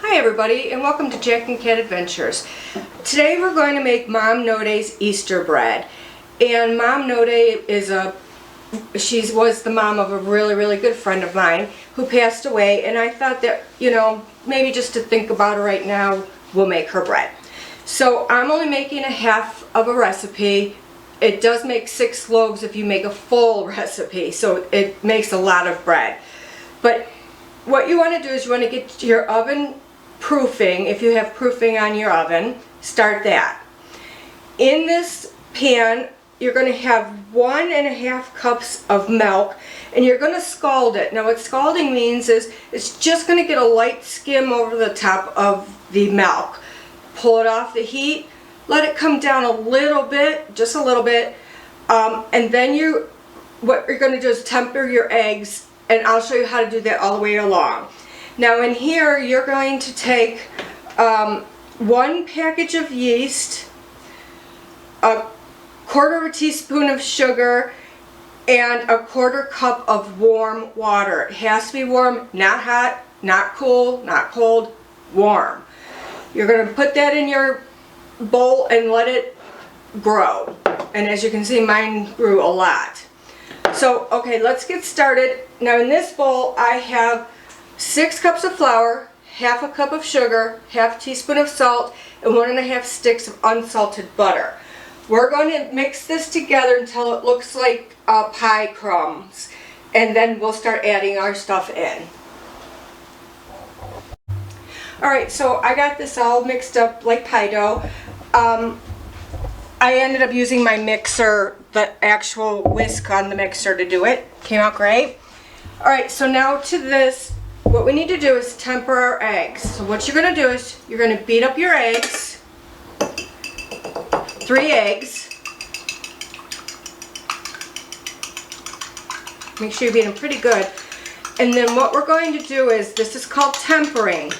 Hi everybody, and welcome to Jack and Cat Adventures. Today we're going to make Mom Noday's Easter bread. And Mom Noday was the mom of a really good friend of mine who passed away, and I thought that, maybe just to think about her right now, we'll make her bread. So I'm only making a half of a recipe. It does make 6 loaves if you make a full recipe, so it makes a lot of bread. But what you want to do is you want to get your oven proofing. If you have proofing on your oven, start that. In this pan, you're going to have 1.5 cups of milk, and you're going to scald it. Now what scalding means is it's just going to get a light skim over the top of the milk. Pull it off the heat, let it come down a little bit, just a little bit, and then what you're going to do is temper your eggs, and I'll show you how to do that all the way along. Now in here you're going to take 1 package of yeast, a 1/4 teaspoon of sugar, and a 1/4 cup of warm water. It has to be warm, not hot, not cool, not cold, warm. You're going to put that in your bowl and let it grow. And as you can see, mine grew a lot. So, okay, let's get started. Now in this bowl I have 6 cups of flour, 1/2 cup of sugar, 1/2 teaspoon of salt, and 1.5 sticks of unsalted butter. We're going to mix this together until it looks like pie crumbs, and then we'll start adding our stuff in. Alright, so I got this all mixed up like pie dough. I ended up using my mixer, the actual whisk on the mixer, to do it. Came out great. Alright, so now to this, what we need to do is temper our eggs. So what you're going to do is you're going to beat up your eggs, 3 eggs. Make sure you beat them pretty good. And then what we're going to do is, this is called tempering.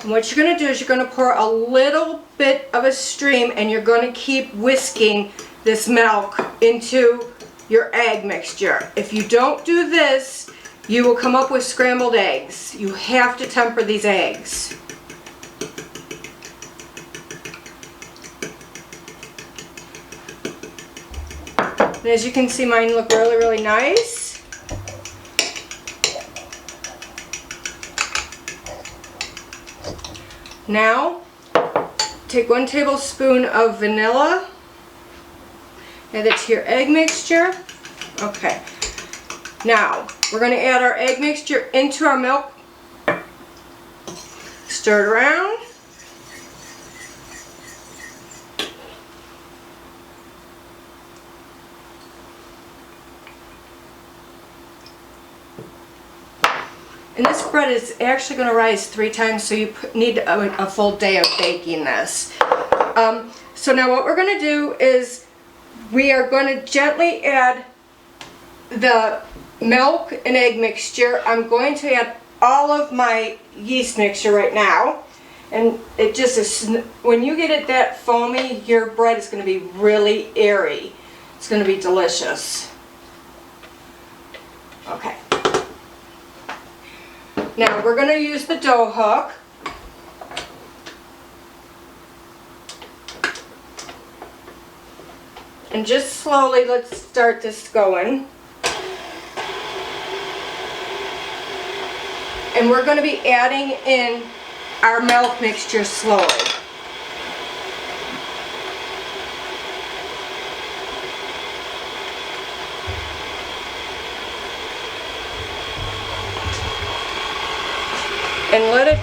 And what you're going to do is you're going to pour a little bit of a stream, and you're going to keep whisking this milk into your egg mixture. If you don't do this, you will come up with scrambled eggs. You have to temper these eggs. And as you can see, mine look really nice. Now, take 1 tablespoon of vanilla, add it to your egg mixture. Okay. Now, we're going to add our egg mixture into our milk. Stir it around. And this bread is actually going to rise 3 times, so you need a full day of baking this. So now what we're going to do is we are going to gently add the milk and egg mixture. I'm going to add all of my yeast mixture right now, and it just is, when you get it that foamy, your bread is going to be really airy. It's going to be delicious. Okay. Now we're going to use the dough hook. And just slowly, let's start this going. And we're going to be adding in our milk mixture slowly. And let it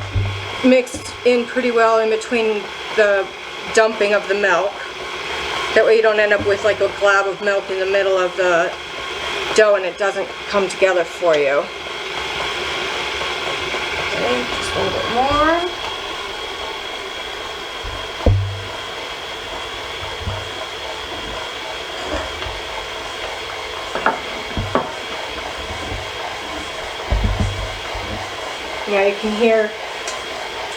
mix in pretty well in between the dumping of the milk. That way you don't end up with like a glob of milk in the middle of the dough and it doesn't come together for you. Okay, just a little bit more. Now you can hear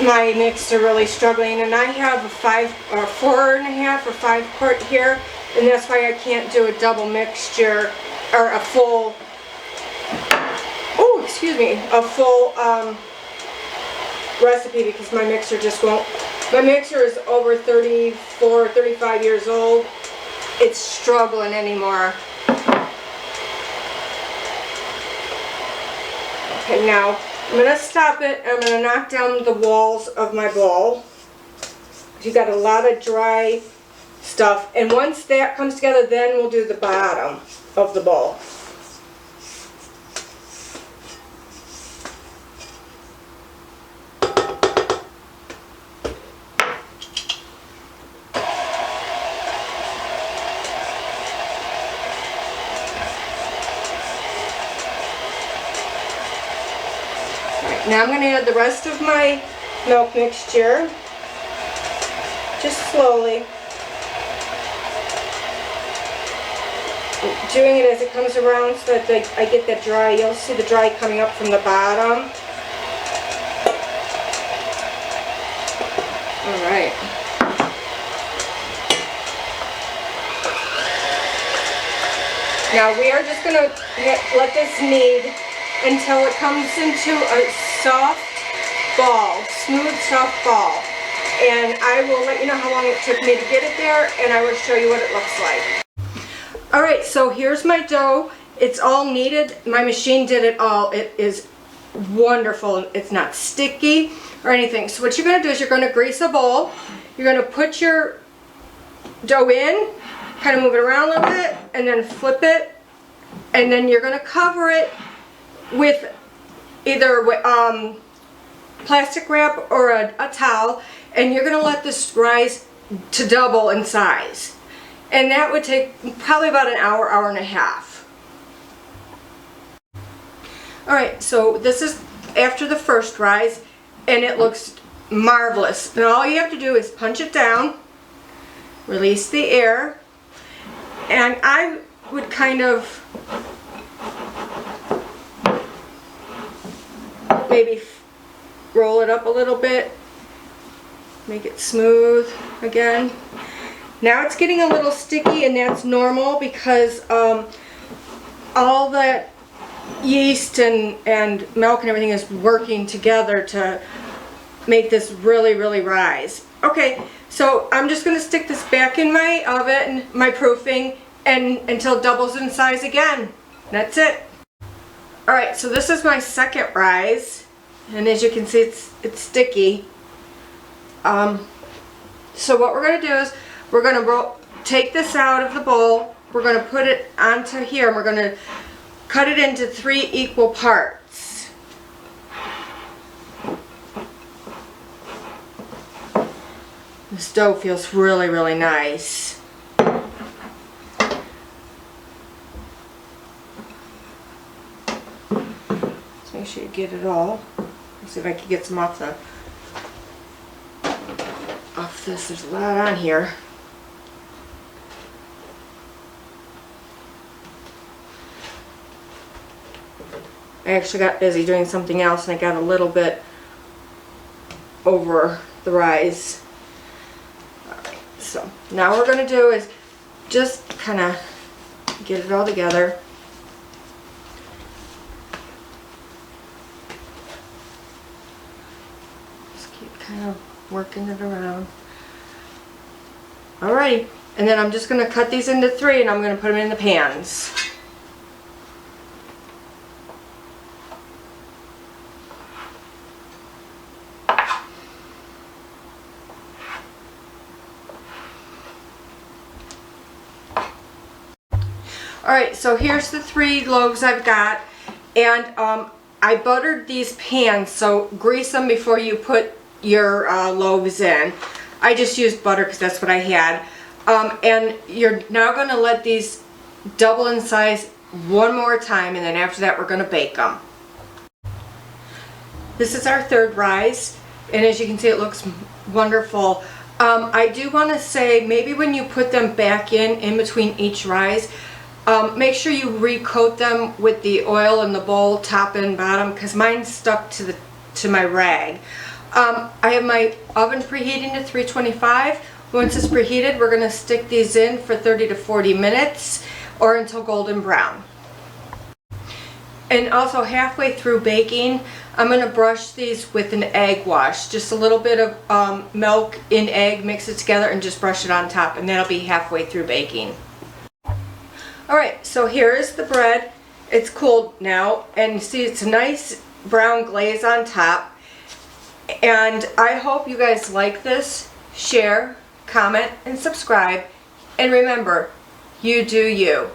my mixer really struggling, and I have a 4.5 or 5 quart here, and that's why I can't do a double mixture or a full a full recipe because my mixer just won't. My mixer is over 34, 35 years old. It's struggling anymore. Okay, now I'm going to stop it. I'm going to knock down the walls of my bowl. You got a lot of dry stuff, and once that comes together, then we'll do the bottom of the bowl. Now I'm going to add the rest of my milk mixture, just slowly. Doing it as it comes around so that I get that dry. You'll see the dry coming up from the bottom. Alright. Now we are just going to let this knead until it comes into a soft ball, smooth soft ball. And I will let you know how long it took me to get it there, and I will show you what it looks like. Alright, so here's my dough. It's all kneaded. My machine did it all. It is wonderful. It's not sticky or anything. So what you're going to do is you're going to grease a bowl. You're going to put your dough in, kind of move it around a little bit, and then flip it. And then you're going to cover it with either plastic wrap or a towel, and you're going to let this rise to double in size. And that would take probably about an hour, hour and a half. Alright, so this is after the first rise, and it looks marvelous. And all you have to do is punch it down, release the air, and I would kind of maybe roll it up a little bit, make it smooth again. Now it's getting a little sticky, and that's normal because all that yeast and milk and everything is working together to make this really, really rise. Okay, so I'm just going to stick this back in my oven, my proofing, and until it doubles in size again. That's it. Alright, so this is my second rise, and as you can see it's sticky. So what we're going to do is we're going to take this out of the bowl, we're going to put it onto here, and we're going to cut it into 3 equal parts. This dough feels really, really nice. Just make sure you get it all. Let's see if I can get some off this. There's a lot on here. I actually got busy doing something else, and I got a little bit over the rise. Alright, so now what we're going to do is just kind of get it all together. Just keep kind of working it around. Alrighty, and then I'm just going to cut these into 3, and I'm going to put them in the pans. Alright, so here's the 3 loaves I've got, and I buttered these pans, so grease them before you put your loaves in. I just used butter because that's what I had. And you're now going to let these double in size one more time, and then after that we're going to bake them. This is our 3rd rise, and as you can see it looks wonderful. I do want to say maybe when you put them back in between each rise, make sure you recoat them with the oil in the bowl, top and bottom, because mine's stuck to my rag. I have my oven preheating to 325. Once it's preheated, we're going to stick these in for 30 to 40 minutes or until golden brown. And also halfway through baking, I'm going to brush these with an egg wash. Just a little bit of milk in egg, mix it together and just brush it on top, and that'll be halfway through baking. Alright, so here is the bread. It's cooled now, and you see it's a nice brown glaze on top. And I hope you guys like this. Share, comment, and subscribe. And remember, you do you.